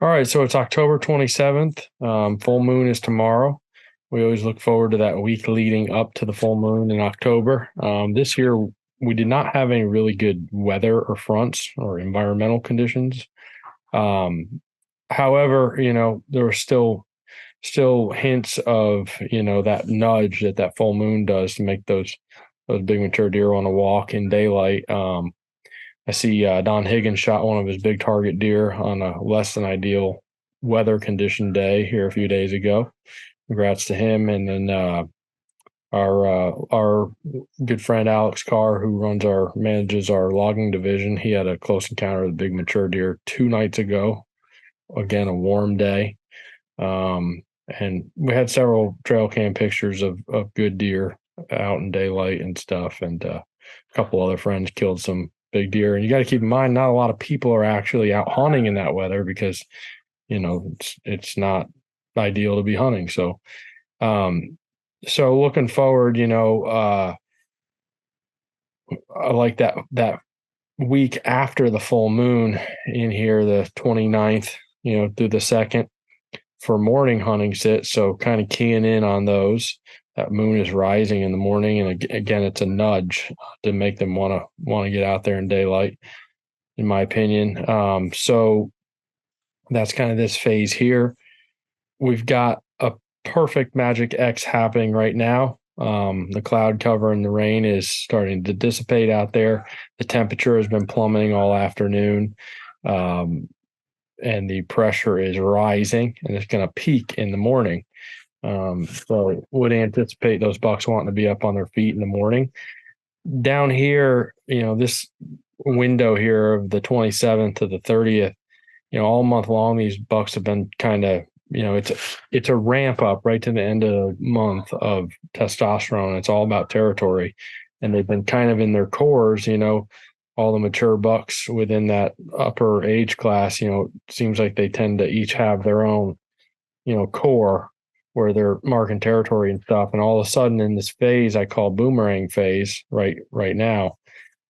All right, so it's October 27th. Full moon is tomorrow. We always look forward to that week leading up to the full moon in October. This year, we did not have any really good weather or fronts or environmental conditions. Um, However, there were still hints of that nudge that full moon does to make those big mature deer want to walk in daylight. I see Don Higgins shot one of his big target deer on a less than ideal weather condition day here a few days ago. Congrats to him. And then our good friend Alex Carr, who manages our logging division, he had a close encounter with a big mature deer 2 nights ago. Again, a warm day. And we had several trail cam pictures of good deer out in daylight and stuff. And a couple other friends killed some big deer. And you got to keep in mind, not a lot of people are actually out hunting in that weather because, it's not ideal to be hunting. So, looking forward, I like that week after the full moon in here, the 29th, through the 2nd for morning hunting sits. So kind of keying in on those. That moon is rising in the morning, and again, it's a nudge to make them want to get out there in daylight, in my opinion. So that's kind of this phase here. We've got a perfect Magic X happening right now. The cloud cover and the rain is starting to dissipate out there. The temperature has been plummeting all afternoon. And the pressure is rising, and it's going to peak in the morning. So would anticipate those bucks wanting to be up on their feet in the morning. Down here, this window here of the 27th to the 30th, all month long, these bucks have been kind of, it's a ramp up right to the end of the month of testosterone. It's all about territory, and they've been kind of in their cores, all the mature bucks within that upper age class, seems like they tend to each have their own, core where they're marking territory and stuff. And all of a sudden in this phase I call boomerang phase right now,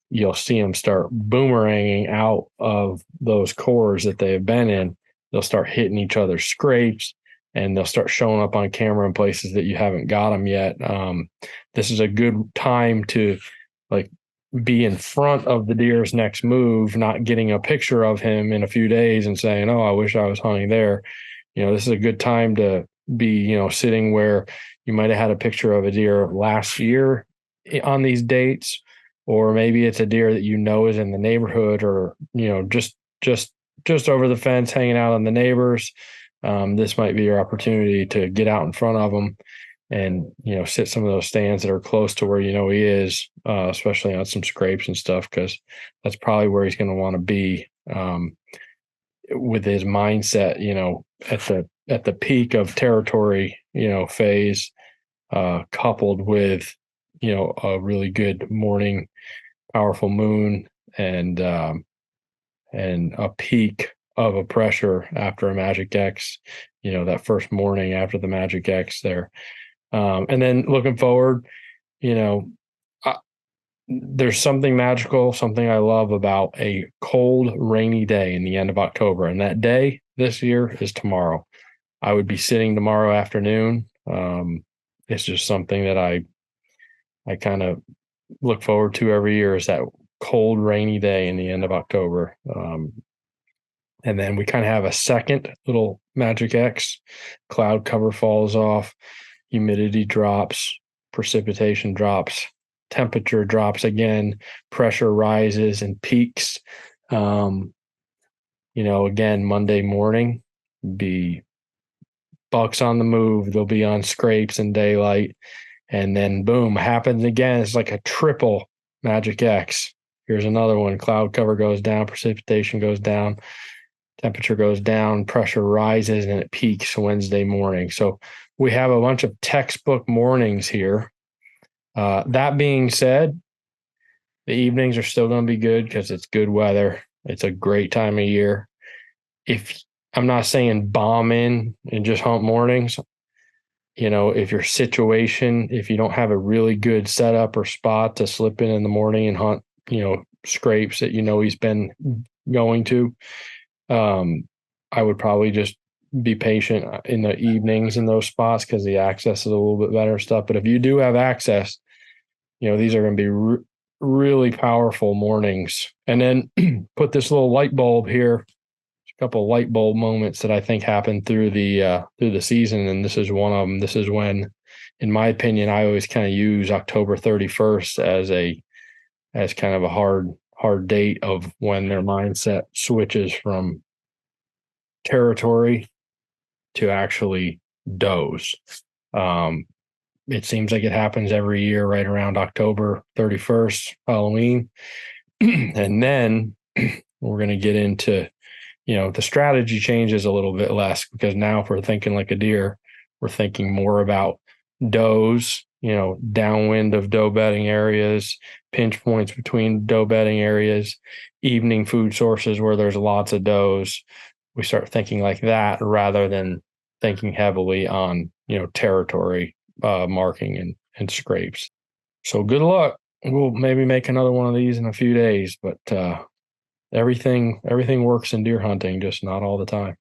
you'll see them start boomeranging out of those cores that they have been in. They'll start hitting each other's scrapes, and they'll start showing up on camera in places that you haven't got them yet. This is a good time to be in front of the deer's next move, not getting a picture of him in a few days and saying, "Oh, I wish I was hunting there." This is a good time to be, sitting where you might have had a picture of a deer last year on these dates, or maybe it's a deer that is in the neighborhood, or just over the fence hanging out on the neighbors. This might be your opportunity to get out in front of them and sit some of those stands that are close to where he is, especially on some scrapes and stuff, because that's probably where he's going to want to be with his mindset, at the peak of territory, phase, coupled with a really good morning, powerful moon, and a peak of a pressure after a Magic X, that first morning after the Magic X there. And then looking forward, there's something magical, something I love about a cold, rainy day in the end of October. And that day this year is tomorrow. I would be sitting tomorrow afternoon. It's just something that I kind of look forward to every year, is that cold, rainy day in the end of October. And then we kind of have a second little Magic X. Cloud cover falls off, humidity drops, precipitation drops, temperature drops again, pressure rises and peaks. Again, Monday morning, be bucks on the move. They'll be on scrapes in daylight. And then boom, happens again. It's like a triple Magic X. Here's another one. Cloud cover goes down, precipitation goes down, temperature goes down, pressure rises, and it peaks Wednesday morning. So we have a bunch of textbook mornings here. That being said, the evenings are still going to be good because it's good weather. It's a great time of year. If I'm not saying bomb in and just hunt mornings, if your situation, if you don't have a really good setup or spot to slip in the morning and hunt, scrapes that he's been going to, I would probably just be patient in the evenings in those spots because the access is a little bit better stuff. But if you do have access, these are going to be really powerful mornings. And then put this little light bulb here, a couple of light bulb moments that I think happen through the season. And this is one of them. This is when, in my opinion, I always kind of use October 31st as kind of a hard date of when their mindset switches from territory to actually does. It seems like it happens every year right around October 31st, Halloween. And then we're going to get into, the strategy changes a little bit less, because now if we're thinking like a deer, we're thinking more about does, downwind of doe bedding areas, pinch points between doe bedding areas, evening food sources where there's lots of does. We start thinking like that rather than thinking heavily on, territory marking and scrapes. So good luck. We'll maybe make another one of these in a few days, but everything works in deer hunting, just not all the time.